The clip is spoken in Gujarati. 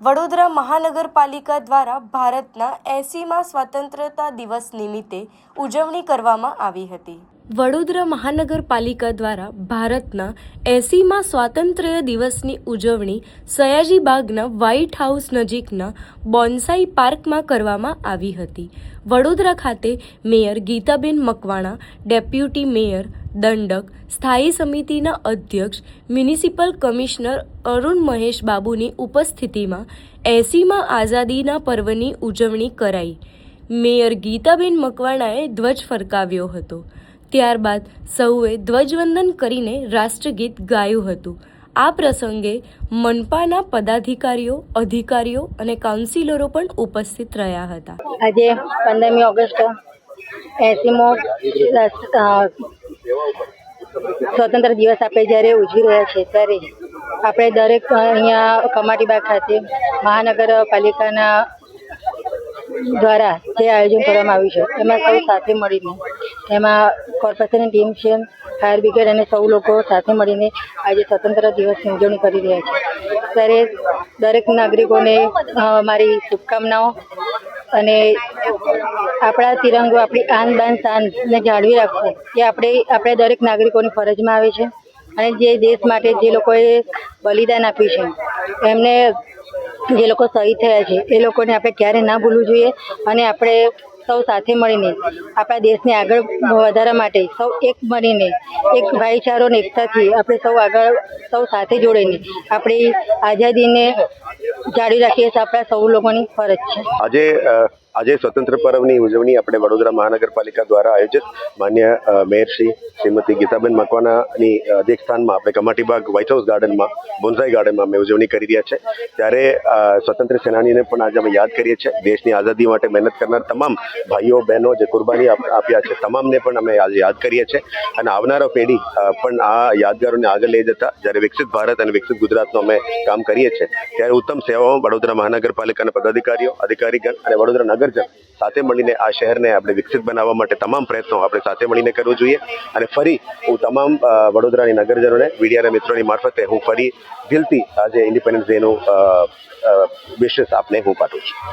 વડોદરા મહાનગરપાલિકા દ્વારા ભારતના 80મા સ્વતંત્રતા દિવસ નિમિત્તે ઉજવણી કરવામાં આવી હતી। વડોદરા મહાનગરપાલિકા દ્વારા ભારતના 80મા સ્વાતંત્ર્ય દિવસની ઉજવણી સયાજી બાગના વ્હાઇટ હાઉસ નજીકના બોન્સાઈ પાર્કમાં કરવામાં આવી હતી। વડોદરા ખાતે mayor Gitaben Makwana, deputy mayor દંડક, સ્થાયી સમિતિના અધ્યક્ષ મ્યુનિસિપલ કમિશનર અરુણ મહેશ બાબુની ઉપસ્થિતિમાં 80મા આઝાદીના પર્વની ઉજવણી કરાઈ। મેયર ગીતાબેન મકવાણાએ ધ્વજ ફરકાવ્યો હતો। ત્યારબાદ સૌએ ધ્વજવંદન કરીને રાષ્ટ્રગીત ગાયું હતું। આ પ્રસંગે મનપાના પદાધિકારીઓ, અધિકારીઓ અને કાઉન્સિલરો પણ ઉપસ્થિત રહ્યા હતા। આજે 15મી ઓગસ્ટ 80મો સ્વતંત્ર દિવસ આપણે જ્યારે ઉજવી રહ્યા છીએ ત્યારે આપણે દરેક અહીંયા કમાટીબાગ ખાતે મહાનગરપાલિકાના દ્વારા જે આયોજન કરવામાં આવ્યું છે એમાં સૌ સાથે મળીને, એમાં કોર્પોરેશનની ટીમ છે, ફાયર બ્રિગેડ અને સૌ લોકો સાથે મળીને આજે સ્વતંત્ર દિવસની ઉજવણી કરી રહ્યા છે। ત્યારે દરેક નાગરિકોને મારી શુભકામનાઓ અને આપણા તિરંગો, આપણી આન બાન શાનને જાળવી રાખવું એ આપણે દરેક નાગરિકોની ફરજમાં આવે છે। અને જે દેશ માટે જે લોકોએ બલિદાન આપ્યું છે, એમને જે લોકો શહીદ થયા છે એ લોકોને આપણે ક્યારે ના ભૂલવું જોઈએ અને આપણે સૌ સાથે મળીને આપણા દેશને આગળ વધારવા માટે સૌ એક મળીને, એક ભાઈચારો ને એકતાથી આપણે સૌ સાથે જોડીને આપણી આઝાદીને જાળવી રાખીએ છીએ, આપણા સૌ લોકોની ફરજ છે। આજે સ્વતંત્ર પર્વની ઉજવણી આપણે વડોદરા મહાનગરપાલિકા દ્વારા આયોજિત માન્ય મેયર શ્રીમતી ગીતાબેન મકવાણાની અધ્યક્ષસ્થાનમાં આપણે કમાટીબાગ વ્હાઇટ હાઉસ ગાર્ડનમાં, બોન્સાઈ ગાર્ડનમાં અમે ઉજવણી કરી રહ્યા છે। ત્યારે સ્વતંત્ર સેનાનીને પણ આજે અમે યાદ કરીએ છીએ। દેશની આઝાદી માટે મહેનત કરનાર તમામ ભાઈઓ બહેનો જે કુરબાની આપ્યા છે તમામને પણ અમે આજે યાદ કરીએ છીએ અને આવનારા પેઢી પણ આ યાદગારોને આગળ લઈ જતા જ્યારે વિકસિત ભારત અને વિકસિત ગુજરાતનું અમે કામ કરીએ છીએ ત્યારે ઉત્તમ સેવાઓ વડોદરા મહાનગરપાલિકાના પદાધિકારીઓ, અધિકારીગણ અને વડોદરા નગરજન સાથે મળીને આ શહેરને આપણે વિકસિત બનાવવા માટે તમામ પ્રયત્નો આપણે સાથે મળીને કરવું જોઈએ। અને ફરી હું તમામ વડોદરાની નગરજનોને, મીડિયાના મિત્રોની મારફતે હું ફરી દિલથી આજે ઇન્ડિપેન્ડન્સ ડેનું વિશેષ આપને હું પાઠવું છું।